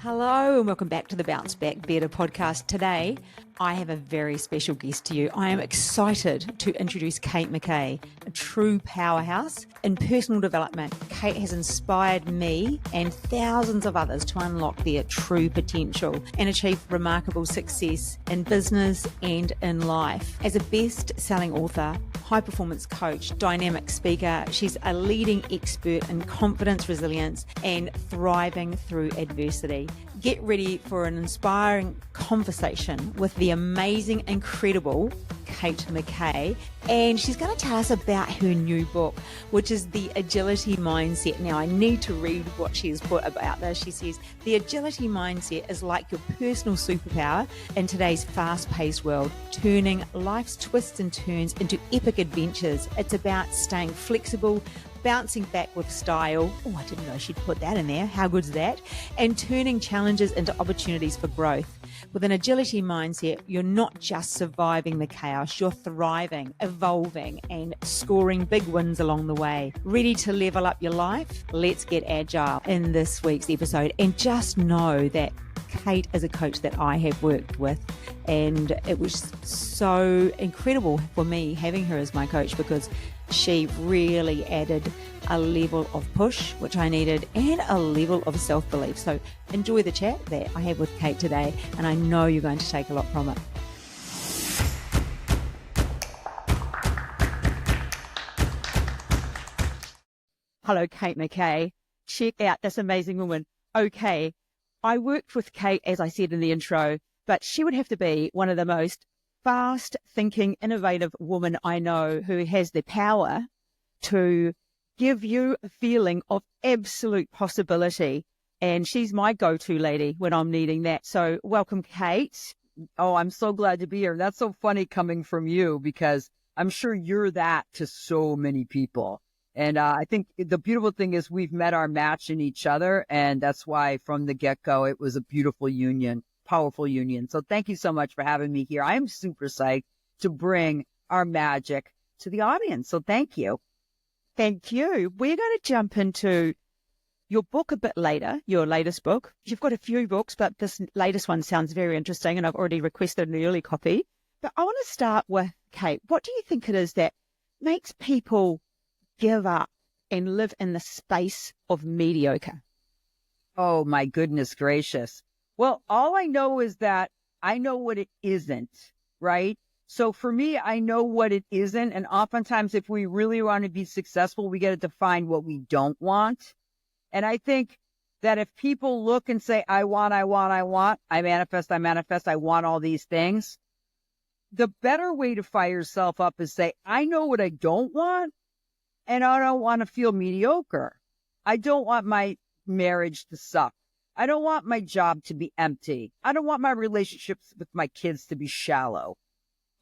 Hello and welcome back to the Bounce Back Better podcast. Today, I have a very special guest to you. I am excited to introduce Kate McKay, a true powerhouse in personal development. Kate has inspired me and thousands of others to unlock their true potential and achieve remarkable success in business and in life. As a best-selling author, high-performance coach, dynamic speaker, she's a leading expert in confidence, resilience, and thriving through adversity. Get ready for an inspiring conversation with the amazing, incredible Kate McKay, and she's going to tell us about her new book, which is The Agility Mindset. Now, I need to read what she has put about this. She says, the agility mindset is like your personal superpower in today's fast-paced world, turning life's twists and turns into epic adventures. It's about staying flexible, bouncing back with style. Oh, I didn't know she'd put that in there. How good's that? And turning challenges into opportunities for growth. With an agility mindset, you're not just surviving the chaos, you're thriving, evolving, and scoring big wins along the way. Ready to level up your life? Let's get agile in this week's episode. And just know that Kate is a coach that I have worked with, and it was so incredible for me having her as my coach because she really added a level of push, which I needed, and a level of self-belief. So enjoy the chat that I have with Kate today, and I know you're going to take a lot from it. Hello, Kate McKay. Check out this amazing woman. Okay, I worked with Kate, as I said in the intro, but she would have to be one of the most fast-thinking, innovative woman I know who has the power to give you a feeling of absolute possibility. And she's my go-to lady when I'm needing that. So welcome, Kate. Oh, I'm so glad to be here. That's so funny coming from you because I'm sure you're that to so many people. And I think the beautiful thing is we've met our match in each other. And that's why from the get-go, it was a beautiful union. Powerful union. So thank you so much for having me here. I am super psyched to bring our magic to the audience. So thank you. Thank you. We're going to jump into your book a bit later, your latest book. You've got a few books, but this latest one sounds very interesting, and I've already requested an early copy. But I want to start with, Kate, what do you think it is that makes people give up and live in the space of mediocre? Oh, my goodness gracious. Well, all I know is that I know what it isn't, right? So for me, I know what it isn't. And oftentimes, if we really want to be successful, we got to define what we don't want. And I think that if people look and say, I manifest, I want all these things, the better way to fire yourself up is say, I know what I don't want, and I don't want to feel mediocre. I don't want my marriage to suck. I don't want my job to be empty. I don't want my relationships with my kids to be shallow.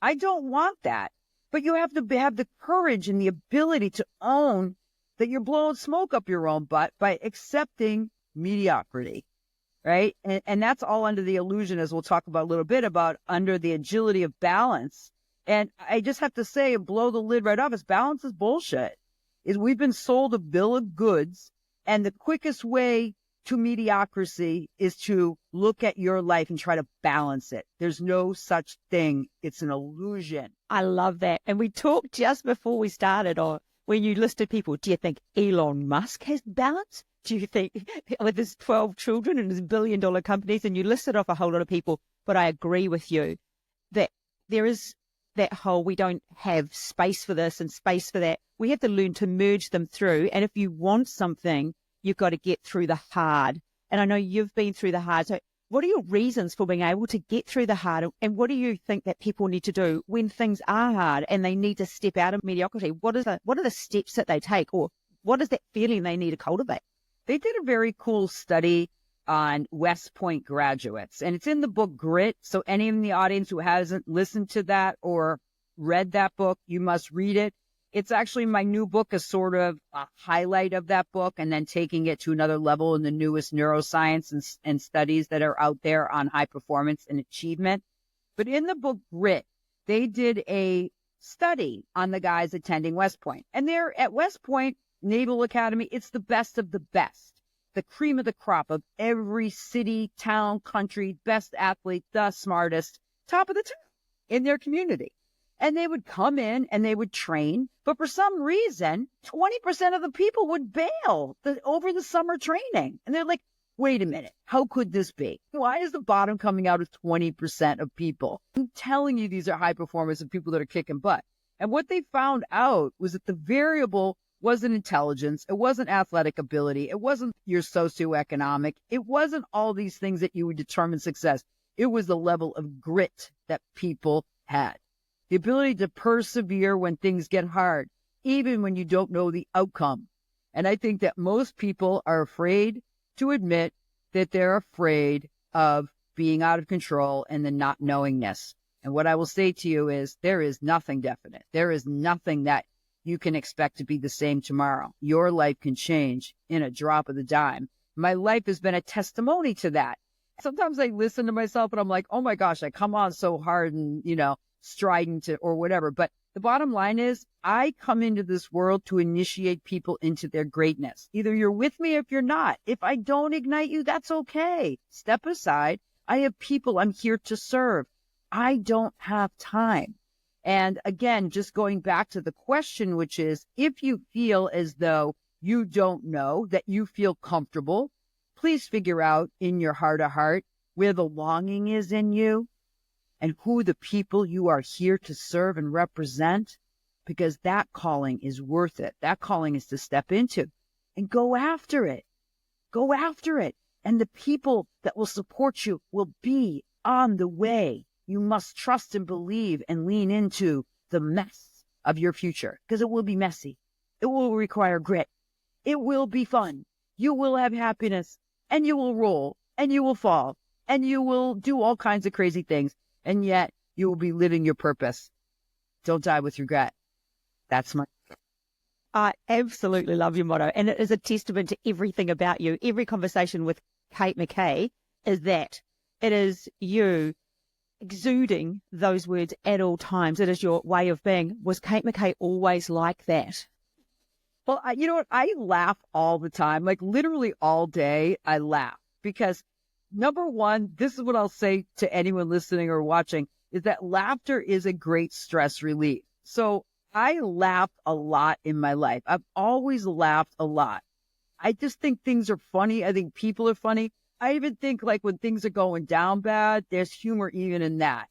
I don't want that. But you have to have the courage and the ability to own that you're blowing smoke up your own butt by accepting mediocrity, right? And that's all under the illusion, as we'll talk about a little bit about, under the agility of balance. And I just have to say, and blow the lid right off, is balance is bullshit. We've been sold a bill of goods, and the quickest way to mediocrity is to look at your life and try to balance it. There's no such thing. It's an illusion. I love that. And we talked just before we started, or when you listed people, do you think Elon Musk has balance? Do you think with his 12 children and his billion-dollar companies, and you listed off a whole lot of people, but I agree with you that there is that whole, we don't have space for this and space for that. We have to learn to merge them through. And if you want something, you've got to get through the hard. And I know you've been through the hard. So what are your reasons for being able to get through the hard? And what do you think that people need to do when things are hard and they need to step out of mediocrity? What are the steps that they take, or what is that feeling they need to cultivate? They did a very cool study on West Point graduates, and it's in the book Grit. So any in the audience who hasn't listened to that or read that book, you must read it. It's actually my new book, is sort of a highlight of that book, and then taking it to another level in the newest neuroscience and studies that are out there on high performance and achievement. But in the book Grit, they did a study on the guys attending West Point. And they're at West Point Naval Academy. It's the best of the best. the cream of the crop of every city, town, country, best athlete, the smartest, top of the town in their community. And they would come in and they would train. But for some reason, 20% of the people would bail over the summer training. And they're like, wait a minute, how could this be? Why is the bottom coming out of 20% of people? I'm telling you, these are high performers and people that are kicking butt. And what they found out was that the variable wasn't intelligence. It wasn't athletic ability. It wasn't your socioeconomic. It wasn't all these things that you would determine success. It was the level of grit that people had. The ability to persevere when things get hard, even when you don't know the outcome. And I think that most people are afraid to admit that they're afraid of being out of control and the not knowingness. And what I will say to you is there is nothing definite. There is nothing that you can expect to be the same tomorrow. Your life can change in a drop of the dime. My life has been a testimony to that. Sometimes I listen to myself and I'm like, oh my gosh, I come on so hard and, strident or whatever. But the bottom line is I come into this world to initiate people into their greatness. Either you're with me or if you're not. If I don't ignite you, that's okay. Step aside. I have people I'm here to serve. I don't have time. And again, just going back to the question, which is, if you feel as though you don't know, that you feel comfortable, please figure out in your heart of heart where the longing is in you and who the people you are here to serve and represent, because that calling is worth it. That calling is to step into and go after it. Go after it. And the people that will support you will be on the way. You must trust and believe and lean into the mess of your future, because it will be messy. It will require grit. It will be fun. You will have happiness, and you will roll, and you will fall, and you will do all kinds of crazy things, and yet you will be living your purpose. Don't die with regret. That's my... I absolutely love your motto, and it is a testament to everything about you. Every conversation with Kate McKay is that. It is you exuding those words at all times. It is your way of being. Was Kate McKay always like that? Well, you know what? I laugh all the time, like literally all day. I laugh because number one, this is what I'll say to anyone listening or watching, is that laughter is a great stress relief. So I laughed a lot in my life. I've always laughed a lot. I just think things are funny. I think people are funny. I even think like when things are going down bad, there's humor even in that.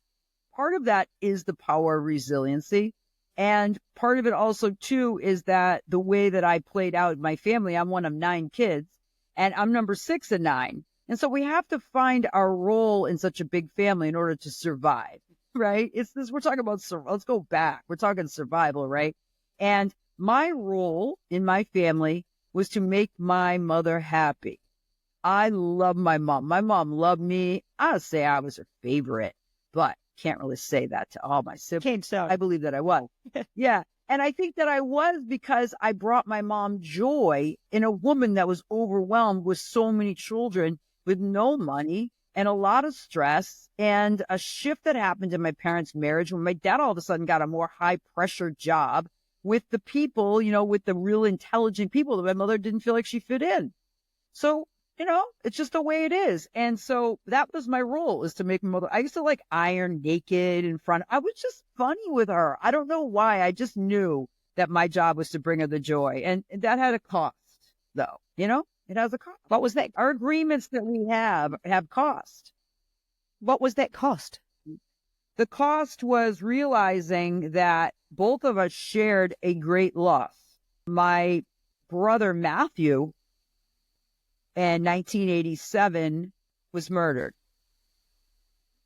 Part of that is the power of resiliency. And part of it also, too, is that the way that I played out in my family, I'm one of 9 kids, and I'm number 6 of 9. And so we have to find our role in such a big family in order to survive, right? It's this, we're talking about, let's go back. We're talking survival, right? And my role in my family was to make my mother happy. I love my mom. My mom loved me. I would say I was her favorite, but can't really say that to all my siblings. I believe that I was. Yeah. And I think that I was because I brought my mom joy in a woman that was overwhelmed with so many children with no money and a lot of stress and a shift that happened in my parents' marriage when my dad all of a sudden got a more high pressure job with the people, with the real intelligent people that my mother didn't feel like she fit in. So, it's just the way it is. And so that was my role, is to make my mother. I used to like iron naked in front. I was just funny with her. I don't know why. I just knew that my job was to bring her the joy. And that had a cost, though. It has a cost. What was that? Our agreements that we have cost. What was that cost? The cost was realizing that both of us shared a great loss. My brother, Matthew, in 1987 was murdered.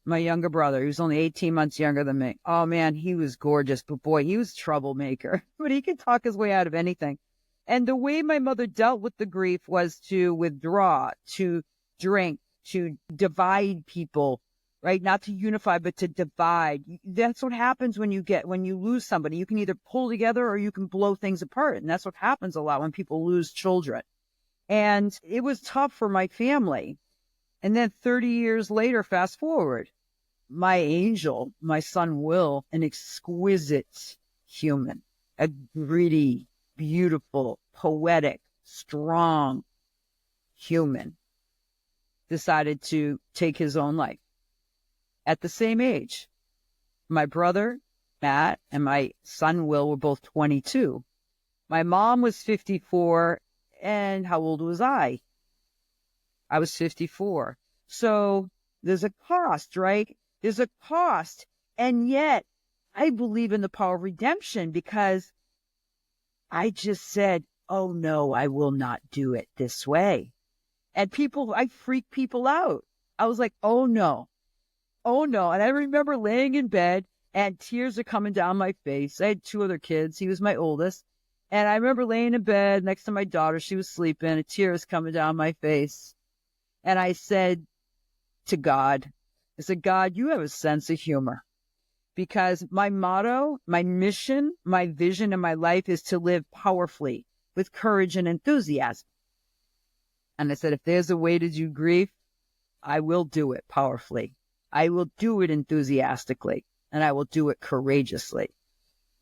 My younger brother, he was only 18 months younger than me. Oh man, he was gorgeous, but boy, he was a troublemaker. But he could talk his way out of anything. And the way my mother dealt with the grief was to withdraw, to drink, to divide people, right? Not to unify, but to divide. That's what happens when you lose somebody. You can either pull together or you can blow things apart. And that's what happens a lot when people lose children. And it was tough for my family. And then 30 years later, fast forward, my angel, my son Will, an exquisite human, a gritty, beautiful, poetic, strong, human decided to take his own life at the same age. My brother, Matt, and my son, Will, were both 22. My mom was 54, and how old was I? I was 54. So there's a cost, right? There's a cost. And yet I believe in the power of redemption because I just said, oh no, I will not do it this way. And I freak people out. I was like, oh no. And I remember laying in bed and tears are coming down my face. I had 2 other kids. He was my oldest. And I remember laying in bed next to my daughter. She was sleeping. A tear was coming down my face. And I said to God, God, you have a sense of humor. Because my motto, my mission, my vision in my life is to live powerfully with courage and enthusiasm. And I said, if there's a way to do grief, I will do it powerfully. I will do it enthusiastically, and I will do it courageously.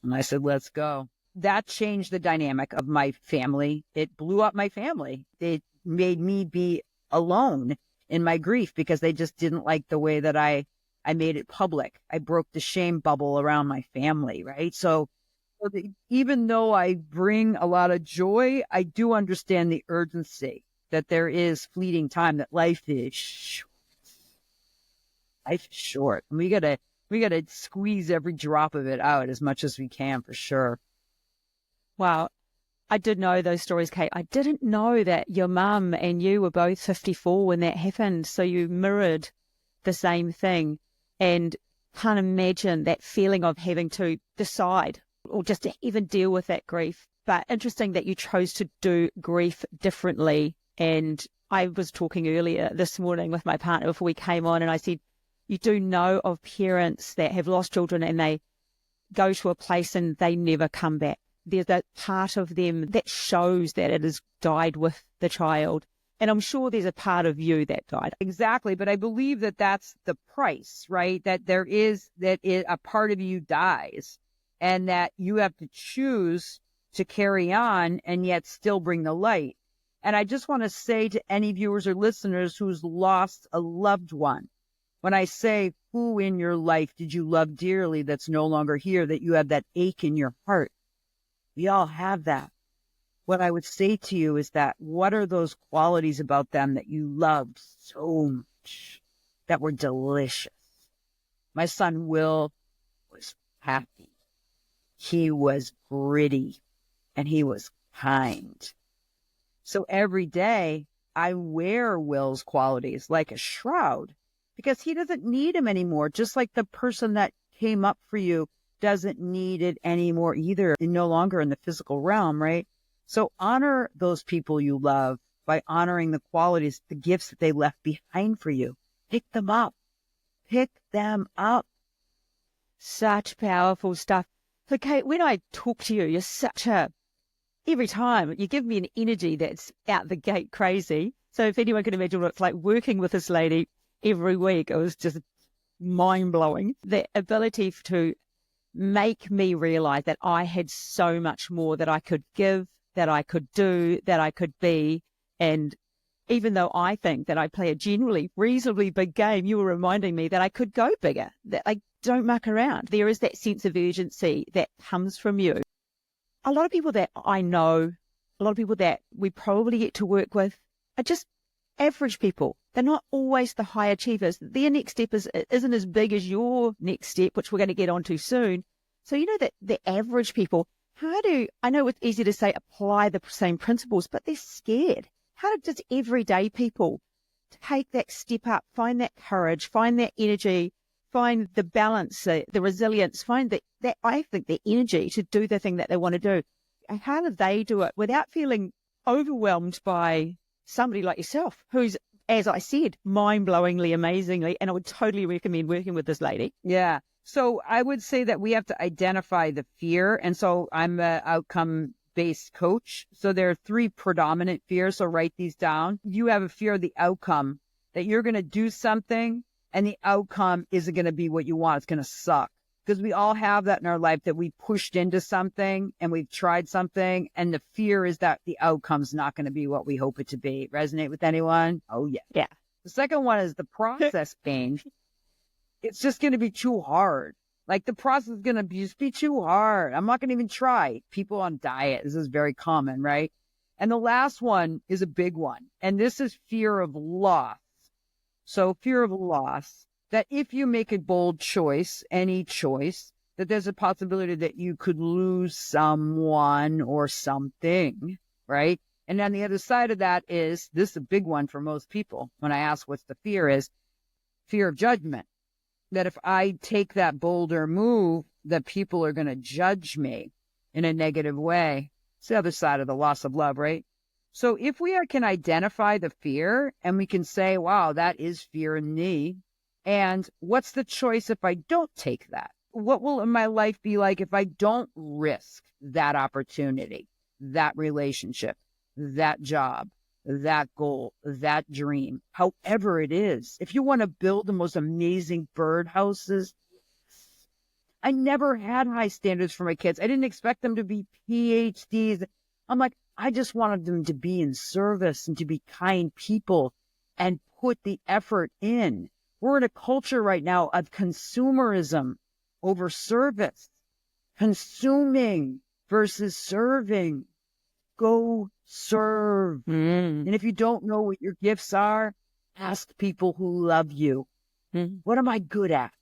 And I said, let's go. That changed the dynamic of my family. It blew up my family. It made me be alone in my grief because they just didn't like the way that I made it public. I broke the shame bubble around my family, right? So even though I bring a lot of joy, I do understand the urgency that there is fleeting time, that life is short. Life is short. And we gotta squeeze every drop of it out as much as we can, for sure. Wow. I did know those stories, Kate. I didn't know that your mum and you were both 54 when that happened. So you mirrored the same thing, and can't imagine that feeling of having to decide or just to even deal with that grief. But interesting that you chose to do grief differently. And I was talking earlier this morning with my partner before we came on, and I said, you do know of parents that have lost children and they go to a place and they never come back. There's that part of them that shows that it has died with the child. And I'm sure there's a part of you that died. Exactly. But I believe that that's the price, right? That a part of you dies and that you have to choose to carry on and yet still bring the light. And I just want to say to any viewers or listeners who's lost a loved one, when I say, who in your life did you love dearly that's no longer here, that you have that ache in your heart? We all have that. What I would say to you is that what are those qualities about them that you loved so much, that were delicious? My son Will was happy. He was gritty and he was kind. So every day I wear Will's qualities like a shroud because he doesn't need him anymore. Just like the person that came up for you doesn't need it anymore either, and no longer in the physical realm, right? So honor those people you love by honoring the qualities, the gifts that they left behind for you. Pick them up. Pick them up. Such powerful stuff. So Kate, when I talk to you, you're every time you give me an energy that's out the gate crazy. So if anyone can imagine what it's like working with this lady every week, it was just mind-blowing. The ability to make me realize that I had so much more that I could give, that I could do, that I could be. And even though I think that I play a generally reasonably big game, you were reminding me that I could go bigger, that I don't muck around. There is that sense of urgency that comes from you. A lot of people that I know, a lot of people that we probably get to work with are just average people. They're not always the high achievers. Their next step isn't as big as your next step, which we're going to get onto soon. So you know that the average people, I know it's easy to say apply the same principles, but they're scared. How does everyday people take that step up, find that courage, find that energy, find the balance, the resilience, find that I think the energy to do the thing that they want to do? And how do they do it without feeling overwhelmed by somebody like yourself, who's, as I said, mind-blowingly, amazingly, and I would totally recommend working with this lady. Yeah. So I would say that we have to identify the fear. And so I'm an outcome-based coach. So there are 3 predominant fears. So write these down. You have a fear of the outcome, that you're going to do something and the outcome isn't going to be what you want. It's going to suck. because we all have that in our life, that we pushed into something and we've tried something, and the fear is that the outcome's not going to be what we hope it to be. Resonate with anyone? Oh, yeah. Yeah. The second one is the process pain. It's just going to be too hard. Like, the process is going to just be too hard. I'm not going to even try. People on diet, this is very common, right? And the last one is a big one. And this is fear of loss. So fear of loss, that if you make a bold choice, any choice, that there's a possibility that you could lose someone or something, right? And on the other side of that is, this is a big one for most people. When I ask what's the fear, is fear of judgment. That if I take that bolder move, that people are going to judge me in a negative way. It's the other side of the loss of love, right? So if we can identify the fear and we can say, wow, that is fear in me. And what's the choice if I don't take that? What will my life be like if I don't risk that opportunity, that relationship, that job, that goal, that dream, however it is? If you want to build the most amazing birdhouses, I never had high standards for my kids. I didn't expect them to be PhDs. I'm like, I just wanted them to be in service and to be kind people and put the effort in. We're in a culture right now of consumerism over service, consuming versus serving. Go serve. And if you don't know what your gifts are, ask people who love you. What am I good at?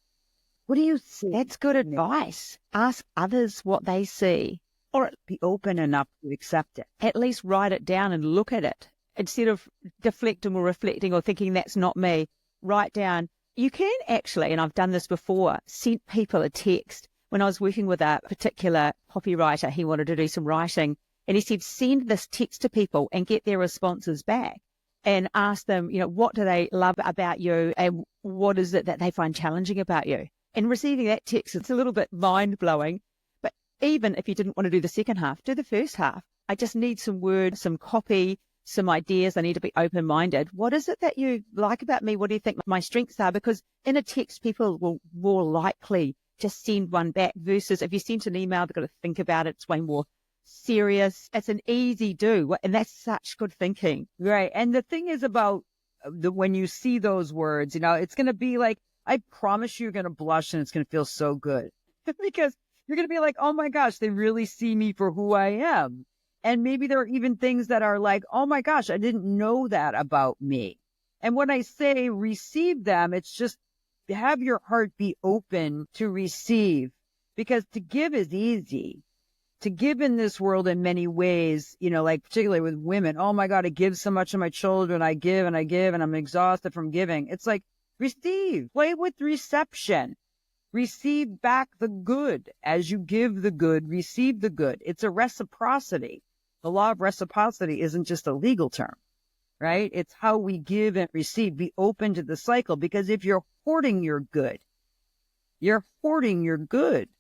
What do you see? That's good advice. Ask others what they see, or Be open enough to accept it. at least write it down and look at it. Instead of deflecting or reflecting or thinking that's not me, write down. You can actually, and I've done this before, send people a text. When I was working with a particular copywriter, he wanted to do some writing, and he said, send this text to people and get their responses back and ask them, what do they love about you and what is it that they find challenging about you? And receiving that text, it's a little bit mind-blowing. But even if you didn't want to do the second half, do the first half. I just need some words, some copy, some ideas. I need to be open-minded. What is it that you like about me? What do you think my strengths are? Because in a text, people will more likely just send one back versus if you sent an email, they've got to think about it. It's way more serious. It's an easy do. And that's such good thinking. Right. And the thing is about when you see those words, it's going to be like, I promise you're going to blush and it's going to feel so good because you're going to be like, oh my gosh, they really see me for who I am. And maybe there are even things that are like, oh my gosh, I didn't know that about me. And when I say receive them, it's just have your heart be open to receive, because to give is easy. To give in this world in many ways, like particularly with women, oh my God, I give so much to my children. I give and I give and I'm exhausted from giving. It's like, receive, play with reception, receive back the good. As you give the good, receive the good. It's a reciprocity. The law of reciprocity isn't just a legal term, right? It's how we give and receive. Be open to the cycle, because if you're hoarding your good, you're hoarding your good.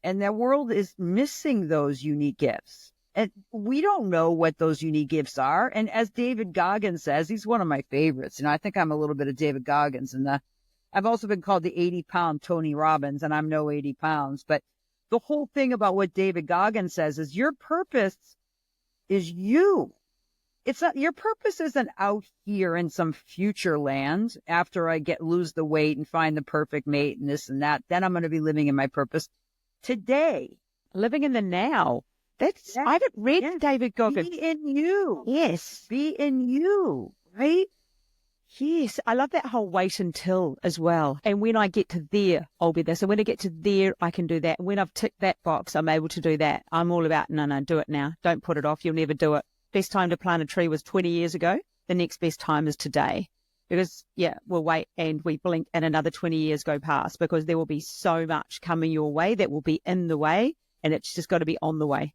And the world is missing those unique gifts. And we don't know what those unique gifts are. And as David Goggins says, he's one of my favorites. I think I'm a little bit of David Goggins. And I've also been called the 80-pound Tony Robbins, and I'm no 80 pounds. But the whole thing about what David Goggins says is your purpose is you. It's not, your purpose isn't out here in some future land after I lose the weight and find the perfect mate and this and that. Then I'm going to be living in my purpose today. Living in the now. I haven't read David Goggins. Be in you. Yes. Be in you, right? Yes. I love that whole wait until as well. And when I get to there, I'll be this. And when I get to there, I can do that. And when I've ticked that box, I'm able to do that. I'm all about, no, do it now. Don't put it off. You'll never do it. Best time to plant a tree was 20 years ago. The next best time is today. Because, we'll wait and we blink and another 20 years go past, because there will be so much coming your way that will be in the way, and it's just got to be on the way.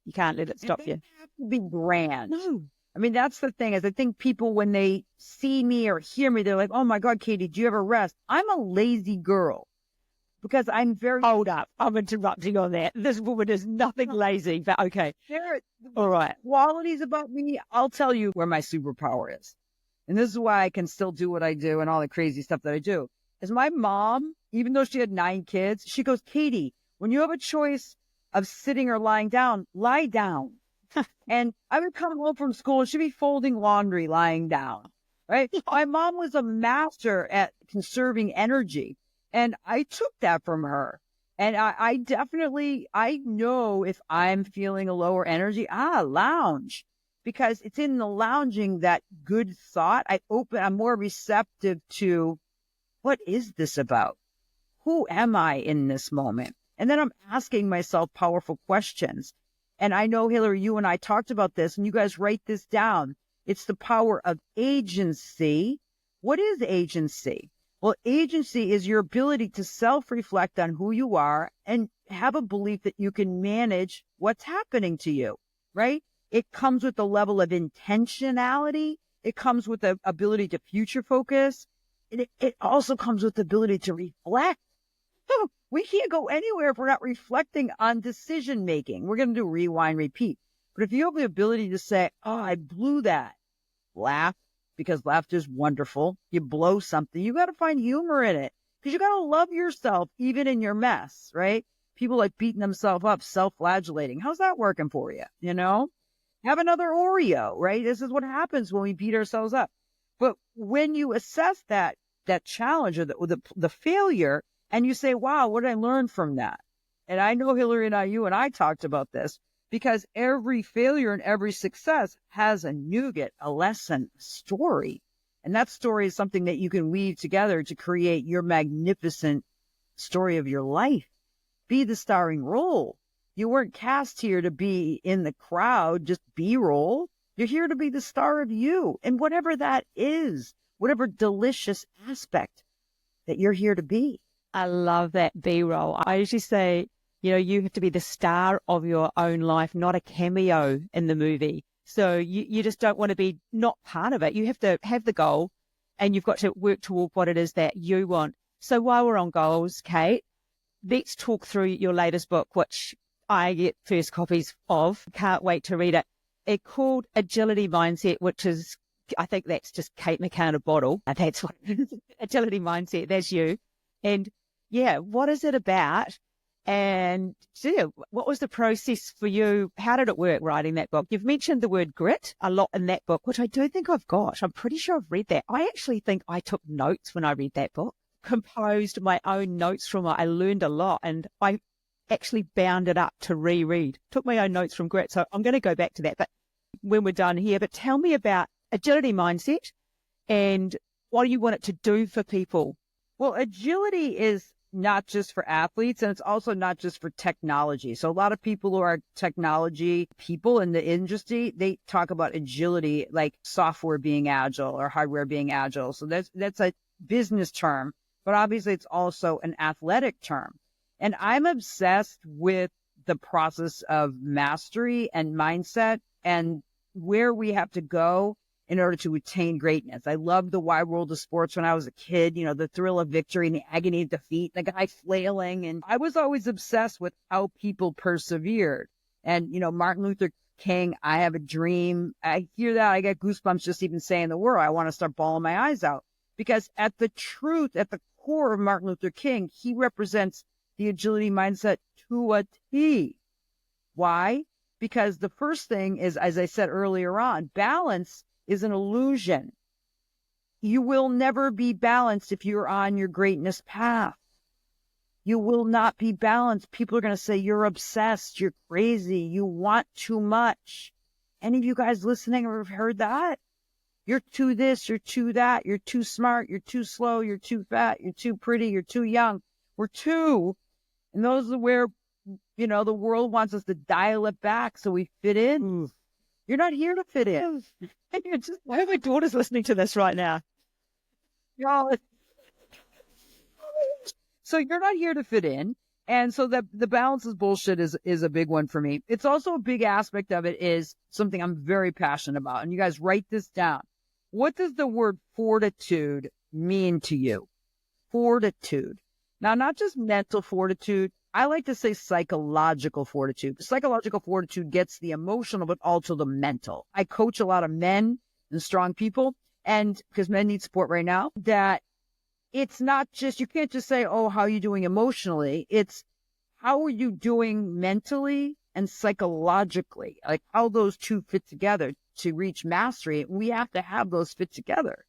You can't let it stop you. It doesn't have to be grand. No. I mean, that's the thing, is I think people, when they see me or hear me, they're like, oh my God, Katie, do you ever rest? I'm a lazy girl because I'm very... Hold up. I'm interrupting on that. This woman is nothing lazy, but okay. All right. Qualities about me, I'll tell you where my superpower is. And this is why I can still do what I do and all the crazy stuff that I do. is my mom, even though she had 9 kids, she goes, Katie, when you have a choice of sitting or lying down, lie down. And I would come home from school and she'd be folding laundry lying down, right? My mom was a master at conserving energy. And I took that from her. And I definitely, I know if I'm feeling a lower energy, lounge. Because it's in the lounging that good thought. I'm more receptive to, what is this about? Who am I in this moment? And then I'm asking myself powerful questions. And I know, Hilary, you and I talked about this, and you guys write this down. It's the power of agency. What is agency? Well, agency is your ability to self-reflect on who you are and have a belief that you can manage what's happening to you, right? It comes with a level of intentionality. It comes with the ability to future focus. It also comes with the ability to reflect. We can't go anywhere if we're not reflecting on decision making. We're going to do rewind, repeat. But if you have the ability to say, oh, I blew that, laugh, because laughter is wonderful. You blow something, you got to find humor in it, because you got to love yourself even in your mess, right? People like beating themselves up, self-flagellating. How's that working for you? You know, have another Oreo, right? This is what happens when we beat ourselves up. But when you assess that challenge or the failure, and you say, wow, what did I learn from that? And I know, Hilary, you and I talked about this, because every failure and every success has a nougat, a lesson, a story. And that story is something that you can weave together to create your magnificent story of your life. Be the starring role. You weren't cast here to be in the crowd, just B-roll. You're here to be the star of you. And whatever that is, whatever delicious aspect that you're here to be. I love that B-roll. I usually say, you have to be the star of your own life, not a cameo in the movie. So you just don't want to be not part of it. You have to have the goal, and you've got to work toward what it is that you want. So while we're on goals, Kate, let's talk through your latest book, which I get first copies of. Can't wait to read it. It's called Agility Mindset, which is, I think that's just Kate McKay in a bottle. That's what it is. Agility Mindset, that's you. And yeah, what is it about? And what was the process for you? How did it work writing that book? You've mentioned the word grit a lot in that book, which I do think I've got. I'm pretty sure I've read that. I actually think I took notes when I read that book, composed my own notes from it. I learned a lot, and I actually bound it up to reread. Took my own notes from grit. So I'm going to go back to that, but when we're done here. But tell me about Agility Mindset and what do you want it to do for people? Well, agility is not just for athletes, and it's also not just for technology. So a lot of people who are technology people in the industry, they talk about agility like software being agile or hardware being agile. So that's a business term, but obviously it's also an athletic term. And I'm obsessed with the process of mastery and mindset and where we have to go in order to attain greatness. I loved the wide world of sports when I was a kid, the thrill of victory and the agony of defeat, the guy flailing. And I was always obsessed with how people persevered. And, Martin Luther King, I have a dream. I hear that. I get goosebumps just even saying the word. I want to start bawling my eyes out, because at the core of Martin Luther King, he represents the agility mindset to a T. Why? Because the first thing is, as I said earlier on, balance is an illusion. You will never be balanced if you're on your greatness path. You will not be balanced. People are going to say you're obsessed, you're crazy, you want too much. Any of you guys listening have heard that? You're too this, you're too that, you're too smart, you're too slow, you're too fat, you're too pretty, you're too young. We're too. And those are where, the world wants us to dial it back so we fit in. You're not here to fit in. I hope my daughter's listening to this right now. So you're not here to fit in. And so the balance is bullshit is a big one for me. It's also a big aspect of it is something I'm very passionate about. And you guys write this down. What does the word fortitude mean to you? Fortitude. Now, not just mental fortitude. I like to say psychological fortitude. Psychological fortitude gets the emotional, but also the mental. I coach a lot of men and strong people, and because men need support right now, that it's not just, you can't just say, oh, how are you doing emotionally? It's how are you doing mentally and psychologically? Like how those two fit together to reach mastery. We have to have those fit together.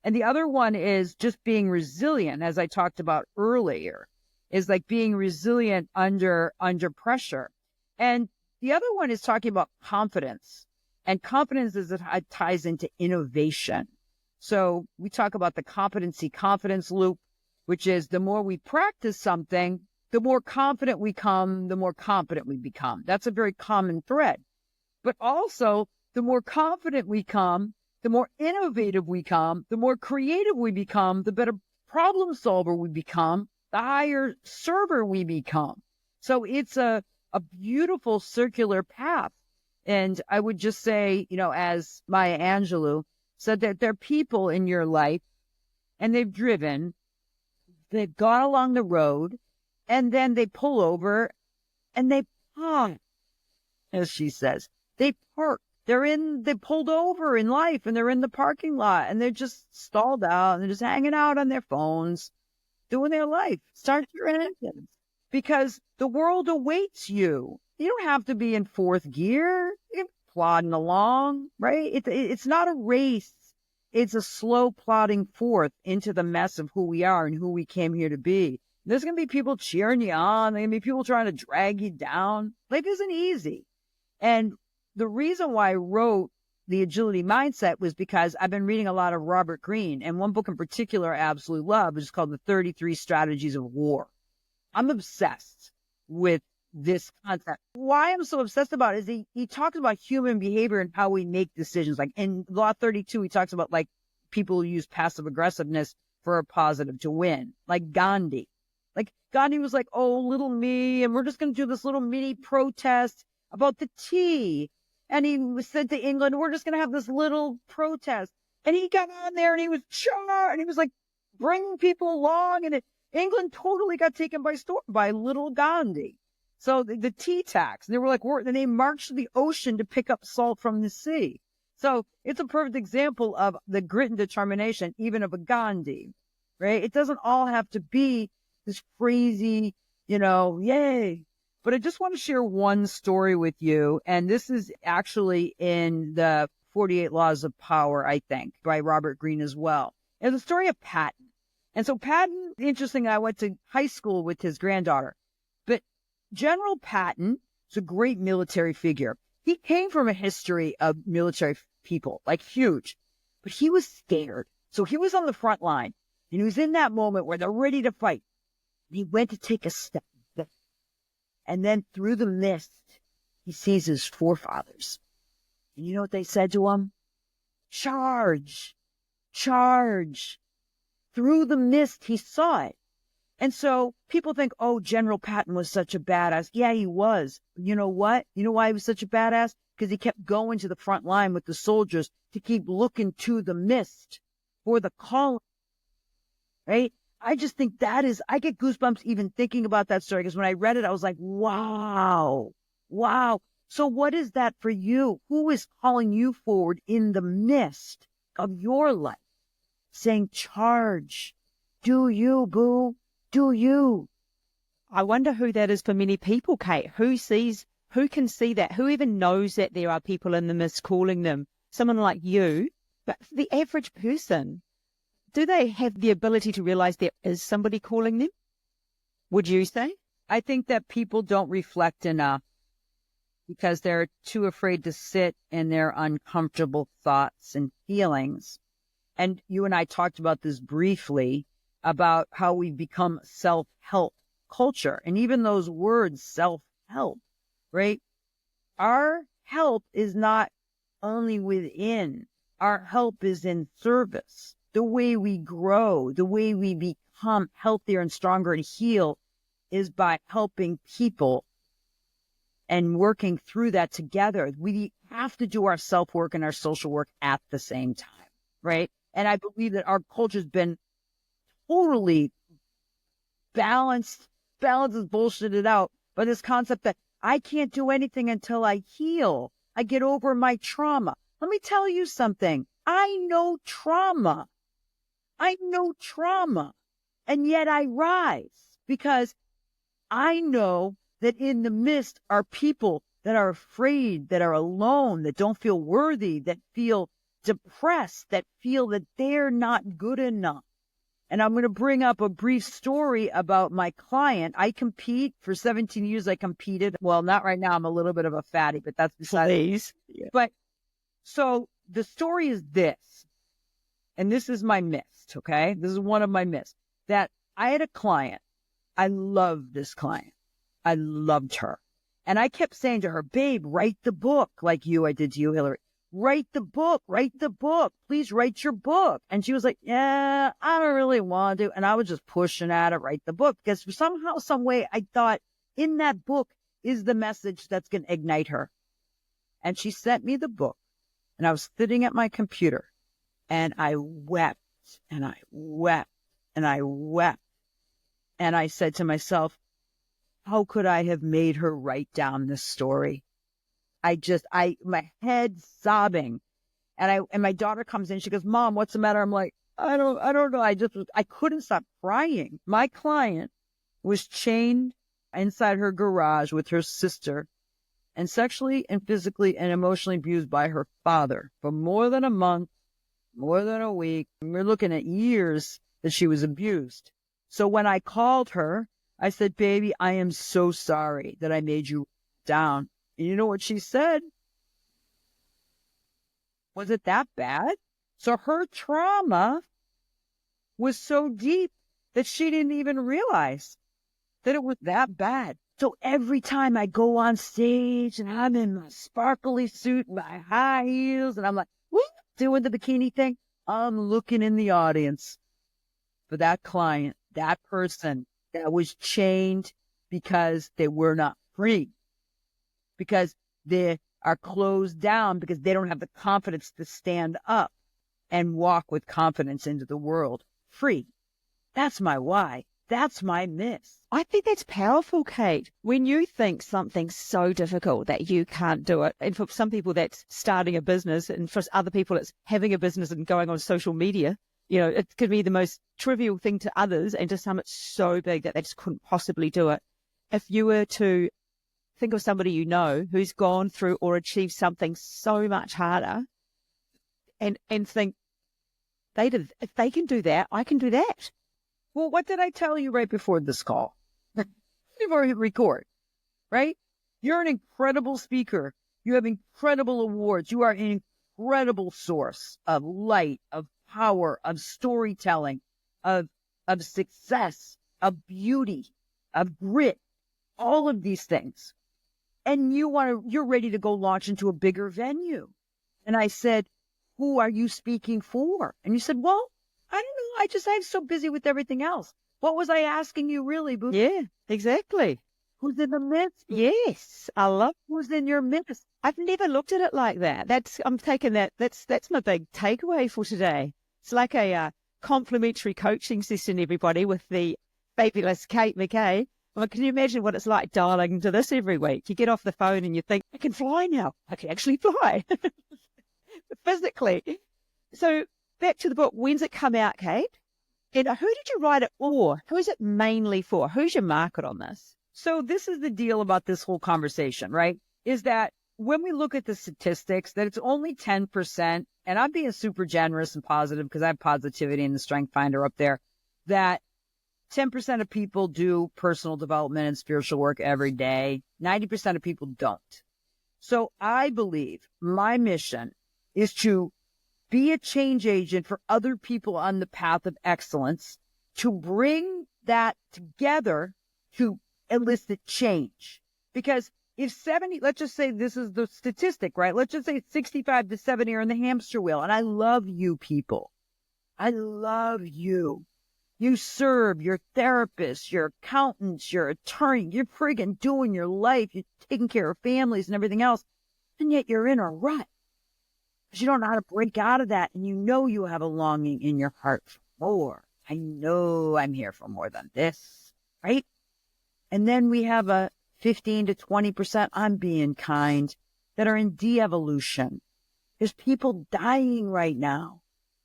And the other one is just being resilient, as I talked about earlier, is like being resilient under pressure. And the other one is talking about confidence. And confidence is, it ties into innovation. So we talk about the competency confidence loop, which is the more we practice something, the more confident we become, the more competent we become. That's a very common thread. But also, the more confident we become, the more innovative we become, the more creative we become, the better problem solver we become, the higher server we become. So it's a beautiful circular path. And I would just say, as Maya Angelou said, that there are people in your life and they've gone along the road and then they pull over and they park, as she says, they park. They pulled over in life and they're in the parking lot and they're just stalled out and they're just hanging out on their phones, doing their life. Start your engines because the world awaits you. You don't have to be in fourth gear. You're plodding along, right? It's not a race. It's a slow plodding forth into the mess of who we are and who we came here to be. There's going to be people cheering you on. There's going to be people trying to drag you down. Life isn't easy. And the reason why I wrote The Agility Mindset was because I've been reading a lot of Robert Greene, and one book in particular I absolutely love is called The 33 Strategies of War. I'm obsessed with this concept. Why I'm so obsessed about it is he talks about human behavior and how we make decisions. Like in Law 32, he talks about like people who use passive aggressiveness for a positive to win, like Gandhi. Like Gandhi was like, oh, little me, and we're just going to do this little mini protest about the tea. And he said to England, we're just going to have this little protest. And he got on there and he was and he was like bringing people along. And England totally got taken by storm by little Gandhi. So the tea tax, and they were like, and they marched to the ocean to pick up salt from the sea. So it's a perfect example of the grit and determination, even of a Gandhi, right? It doesn't all have to be this crazy, yay. But I just want to share one story with you. And this is actually in the 48 Laws of Power, I think, by Robert Greene as well. It's a story of Patton. And so Patton, interesting, I went to high school with his granddaughter. But General Patton is a great military figure. He came from a history of military people, like huge. But he was scared. So he was on the front line. And he was in that moment where they're ready to fight. And he went to take a step. And then through the mist, he sees his forefathers. And you know what they said to him? Charge, charge. Through the mist, he saw it. And so people think, oh, General Patton was such a badass. Yeah, he was. But you know what? You know why he was such a badass? Because he kept going to the front line with the soldiers to keep looking to the mist for the calling, right? I just think I get goosebumps even thinking about that story, because when I read it, I was like, wow. So what is that for you? Who is calling you forward in the mist of your life, saying, charge, do you, boo, do you? I wonder who that is for many people, Kate. Who can see that? Who even knows that there are people in the mist calling them? Someone like you, but for the average person, do they have the ability to realize there is somebody calling them? Would you say? I think that people don't reflect enough because they're too afraid to sit in their uncomfortable thoughts and feelings. And you and I talked about this briefly, about how we become self-help culture. And even those words, self-help, right? Our help is not only within. Our help is in service. The way we grow, the way we become healthier and stronger and heal is by helping people and working through that together. We have to do our self-work and our social work at the same time, right? And I believe that our culture's been totally balanced. Balance is bullshitted out by this concept that I can't do anything until I heal. I get over my trauma. Let me tell you something. I know trauma. And yet I rise because I know that in the midst are people that are afraid, that are alone, that don't feel worthy, that feel depressed, that feel that they're not good enough. And I'm going to bring up a brief story about my client. I compete for 17 years. I competed. Well, not right now. I'm a little bit of a fatty, but that's besides. Yeah. But so the story is this, and this is my myth. Okay. This is one of my myths, that I had a client. I loved this client. I loved her. And I kept saying to her, babe, write the book like I did to you, Hilary. Write the book, please write your book. And she was like, yeah, I don't really want to. And I was just pushing at her, write the book, because somehow, some way, I thought in that book is the message that's going to ignite her. And she sent me the book, and I was sitting at my computer, and I wept, and I wept, and I wept. And I said to myself, how could I have made her write down this story? My head sobbing. And my daughter comes in, she goes, Mom, what's the matter? I'm like, I don't know. I couldn't stop crying. My client was chained inside her garage with her sister and sexually and physically and emotionally abused by her father for more than a month, more than a week. We're looking at years that she was abused. So when I called her, I said, baby, I am so sorry that I made you down. And you know what she said? Was it that bad? So her trauma was so deep that she didn't even realize that it was that bad. So every time I go on stage and I'm in my sparkly suit, my high heels, and I'm like, whoop, doing the bikini thing, I'm looking in the audience for that client, that person that was chained because they were not free, because they are closed down, because they don't have the confidence to stand up and walk with confidence into the world free. That's my why. That's my miss. I think that's powerful, Kate. When you think something's so difficult that you can't do it, and for some people that's starting a business, and for other people it's having a business and going on social media, it could be the most trivial thing to others, and to some it's so big that they just couldn't possibly do it. If you were to think of somebody you know who's gone through or achieved something so much harder, and think, if they can do that, I can do that. Well, what did I tell you right before this call? Before we record, right? You're an incredible speaker. You have incredible awards. You are an incredible source of light, of power, of storytelling, of success, of beauty, of grit, all of these things. And you're ready to go launch into a bigger venue. And I said, who are you speaking for? And you said, well, I don't know. I'm so busy with everything else. What was I asking you really, boo? Yeah, exactly. Who's in the midst? Yes, I love who's in your midst. I've never looked at it like that. I'm taking that. That's my big takeaway for today. It's like a complimentary coaching session, everybody, with the fabulous Kate McKay. Well, can you imagine what it's like dialing into this every week? You get off the phone and you think, I can fly now. I can actually fly physically. So back to the book. When's it come out, Kate? And who did you write it for? Who is it mainly for? Who's your market on this? So this is the deal about this whole conversation, right? Is that when we look at the statistics, that it's only 10%, and I'm being super generous and positive because I have positivity and the Strength Finder up there, that 10% of people do personal development and spiritual work every day. 90% of people don't. So I believe my mission is to be a change agent for other people on the path of excellence, to bring that together to elicit change. Because if let's just say this is the statistic, right? Let's just say 65 to 70 are in the hamster wheel. And I love you people. I love you. You serve your therapists, your accountants, your attorney. You're friggin' doing your life. You're taking care of families and everything else. And yet you're in a rut. Because you don't know how to break out of that. And you know you have a longing in your heart for more. I know I'm here for more than this, right? And then we have a 15 to 20%, I'm being kind, that are in de-evolution. There's people dying right now.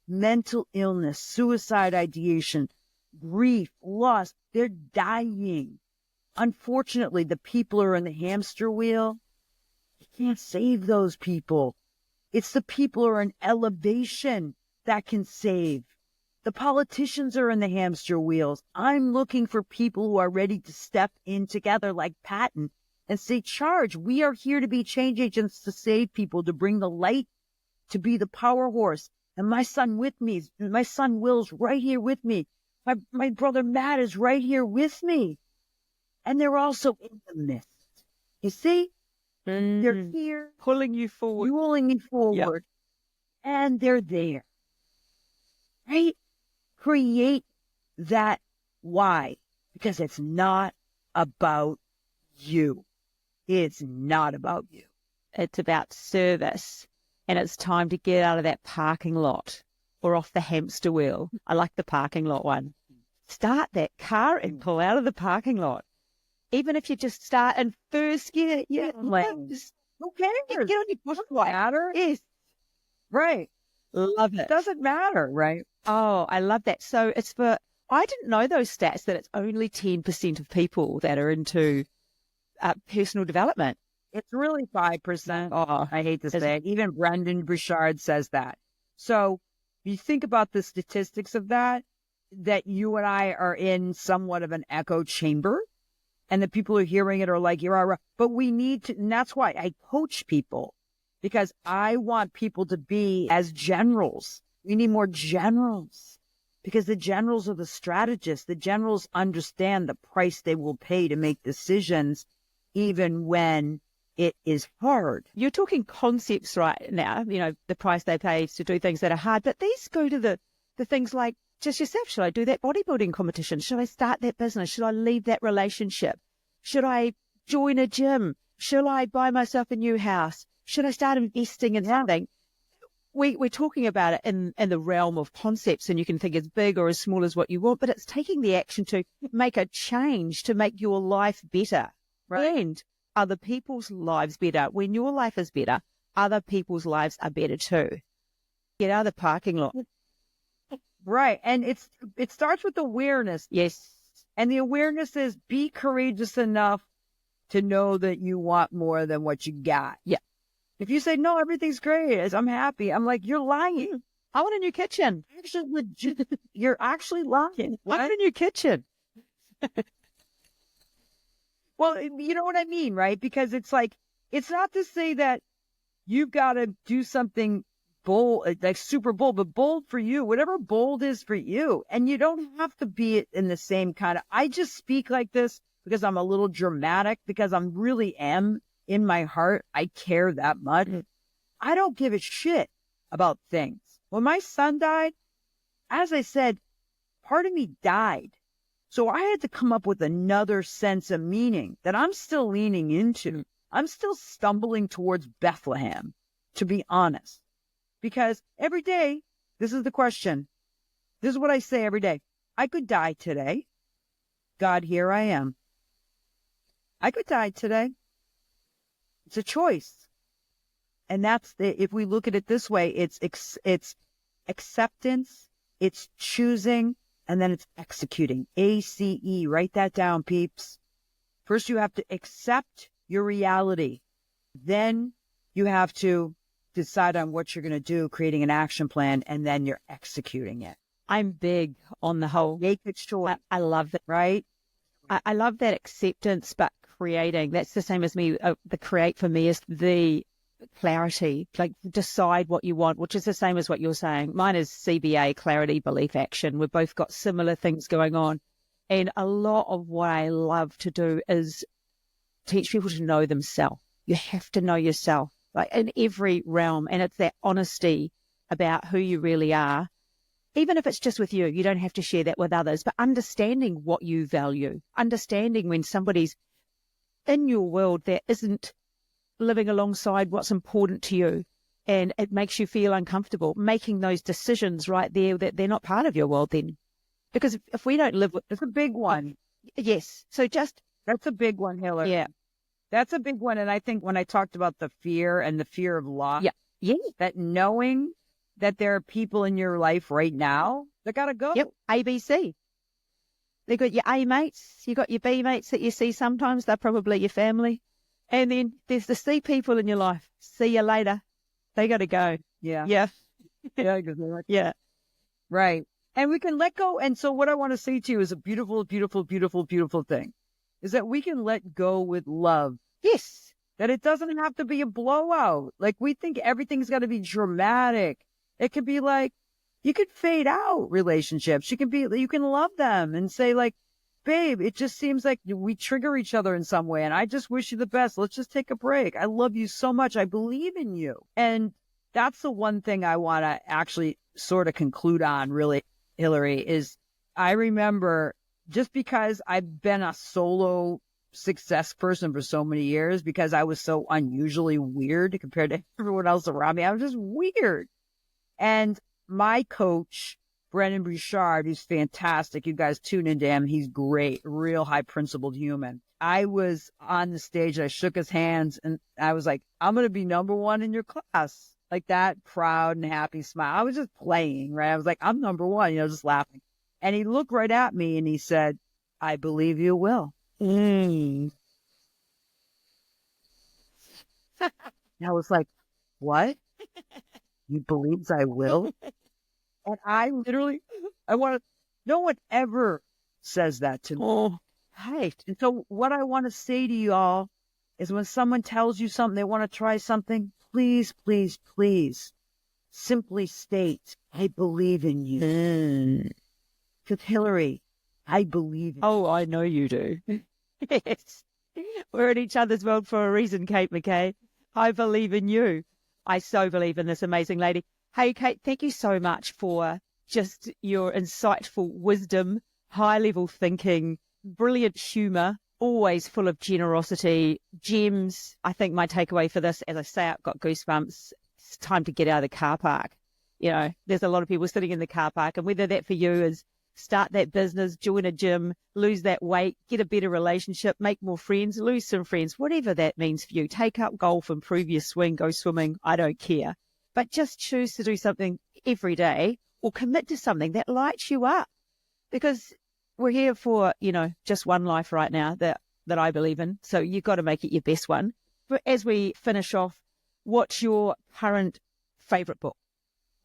Mental illness, suicide ideation, grief, loss. They're dying. Unfortunately, the people who are in the hamster wheel, you can't save those people. It's the people who are in elevation that can save. The politicians are in the hamster wheels. I'm looking for people who are ready to step in together like Patton and say, charge. We are here to be change agents, to save people, to bring the light, to be the power horse. And my son with me, my son Will's right here with me. My brother Matt is right here with me. And they're also in the mist. You see? They're here. Pulling you forward. Pulling you forward. Yep. And they're there. Right? Create that why. Because it's not about you. It's not about you. It's about service. And it's time to get out of that parking lot or off the hamster wheel. I like the parking lot one. Start that car and pull out of the parking lot. Even if you just start in first gear, who cares? Get on your push matter. Yes. Right. Love it. It doesn't matter, right? Oh, I love that. So I didn't know those stats that it's only 10% of people that are into personal development. It's really 5%. Oh, I hate to say it. Even Brendan Burchard says that. So you think about the statistics of that you and I are in somewhat of an echo chamber. And the people who are hearing it are like, you're all right. But we need to, and that's why I coach people, because I want people to be as generals. We need more generals, because the generals are the strategists. The generals understand the price they will pay to make decisions, even when it is hard. You're talking concepts right now, the price they pay to do things that are hard. But these go to the things like, just yourself. Should I do that bodybuilding competition? Should I start that business? Should I leave that relationship? Should I join a gym? Should I buy myself a new house? Should I start investing in something? We're talking about it in the realm of concepts, and you can think as big or as small as what you want, but it's taking the action to make a change, to make your life better, right? And other people's lives better. When your life is better, other people's lives are better too. Get out of the parking lot. Right. And it starts with awareness. Yes. And the awareness is be courageous enough to know that you want more than what you got. Yeah. If you say, no, everything's great, I'm happy, I'm like, you're lying. I want a new kitchen. Actually, legit, you're actually lying. I want a new kitchen. Well, you know what I mean, right? Because it's like, it's not to say that you've got to do something bold, like super bold, but bold for you, whatever bold is for you. And you don't have to be in the same kind of, I just speak like this because I'm a little dramatic, because I'm really am in my heart. I care that much. I don't give a shit about things. When my son died, as I said, part of me died. So I had to come up with another sense of meaning that I'm still leaning into. I'm still stumbling towards Bethlehem, to be honest. Because every day, this is the question. This is what I say every day. I could die today. God, here I am. I could die today. It's a choice. And that's if we look at it this way, it's acceptance, it's choosing, and then it's executing. ACE. Write that down, peeps. First, you have to accept your reality. Then you have to decide on what you're going to do, creating an action plan, and then you're executing it. I'm big on the whole. Make it short. I love that. Right? I love that acceptance, but creating. That's the same as me. The create for me is the clarity, like decide what you want, which is the same as what you're saying. Mine is CBA, clarity, belief, action. We've both got similar things going on. And a lot of what I love to do is teach people to know themselves. You have to know yourself, like in every realm. And it's that honesty about who you really are. Even if it's just with you, you don't have to share that with others, but understanding what you value, understanding when somebody's in your world that isn't living alongside what's important to you, and it makes you feel uncomfortable, making those decisions right there that they're not part of your world then. Because if we don't live with... It's a big one. Yes. So that's a big one, Hilary. Yeah. That's a big one. And I think when I talked about the fear and the fear of loss, yeah, that knowing that there are people in your life right now that got to go. Yep. ABC. They've got your A mates, you got your B mates that you see sometimes. They're probably your family. And then there's the C people in your life. See you later. They got to go. Yeah. Yeah. Yeah. 'Cause they're like, Yeah. right. And we can let go. And so what I want to say to you is a beautiful, beautiful, beautiful, beautiful thing is that we can let go with love. Yes. That it doesn't have to be a blowout. Like we think everything's got to be dramatic. It could be like, you could fade out relationships. You can love them and say like, babe, it just seems like we trigger each other in some way. And I just wish you the best. Let's just take a break. I love you so much. I believe in you. And that's the one thing I want to actually sort of conclude on really, Hilary, is I remember just because I've been a solo success person for so many years because I was so unusually weird compared to everyone else around me. I was just weird. And my coach, Brennan Bouchard, who's fantastic. You guys tune into him. He's great, real high principled human. I was on the stage. I shook his hands and I was like, I'm going to be number one in your class. Like that proud and happy smile. I was just playing, right? I was like, I'm number one, just laughing. And he looked right at me and he said, I believe you will. And I was like, what? You believes I will? And no one ever says that to me. Oh, hey. And so what I want to say to you all is when someone tells you something, they want to try something, please, please, please simply state, I believe in you. Because Hilary, I believe in you. Oh, I know you do. Yes. We're in each other's world for a reason, Kate McKay. I believe in you. I so believe in this amazing lady. Hey, Kate, thank you so much for just your insightful wisdom, high-level thinking, brilliant humor, always full of generosity, gems. I think my takeaway for this, as I say, I've got goosebumps. It's time to get out of the car park. There's a lot of people sitting in the car park, and whether that for you is start that business, join a gym, lose that weight, get a better relationship, make more friends, lose some friends, whatever that means for you. Take up golf, improve your swing, go swimming. I don't care. But just choose to do something every day or commit to something that lights you up. Because we're here for, just one life right now that I believe in. So you've got to make it your best one. But as we finish off, what's your current favorite book?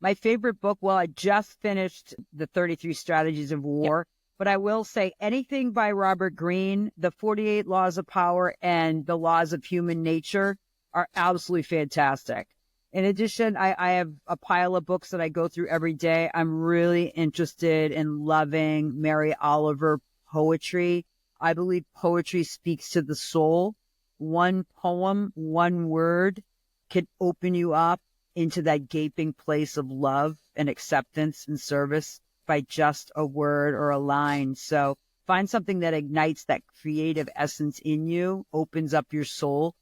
My favorite book, well, I just finished The 33 Strategies of War, but I will say anything by Robert Greene, The 48 Laws of Power and The Laws of Human Nature are absolutely fantastic. In addition, I have a pile of books that I go through every day. I'm really interested in loving Mary Oliver poetry. I believe poetry speaks to the soul. One poem, one word can open you up into that gaping place of love and acceptance and service by just a word or a line. So find something that ignites that creative essence in you, opens up your soul,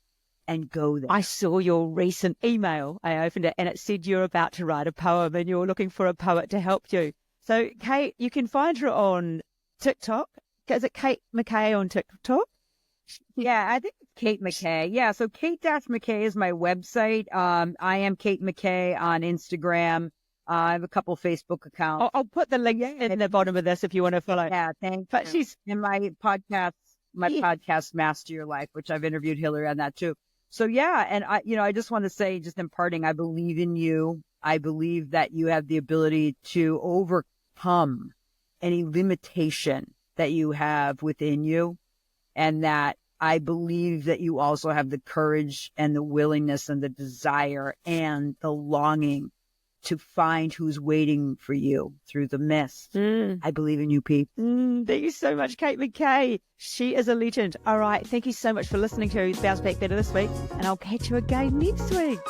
and go there. I saw your recent email. I opened it and it said you're about to write a poem and you're looking for a poet to help you. So Kate, you can find her on TikTok. Is it Kate McKay on TikTok? Yeah, I think it's Kate McKay. Yeah, so Kate-McKay is my website. I am Kate McKay on Instagram. I have a couple Facebook accounts. I'll put the link in the bottom of this if you want to follow. Yeah, thanks. But she's in my podcast, Master Your Life, which I've interviewed Hilary on that too. So yeah, and I just want to say, just imparting, I believe in you. I believe that you have the ability to overcome any limitation that you have within you. And that I believe that you also have the courage and the willingness and the desire and the longing to find who's waiting for you through the mist. I believe in you, Pete. Thank you so much, Kate McKay. She is a legend. All right. Thank you so much for listening to Bounce Back Better this week. And I'll catch you again next week.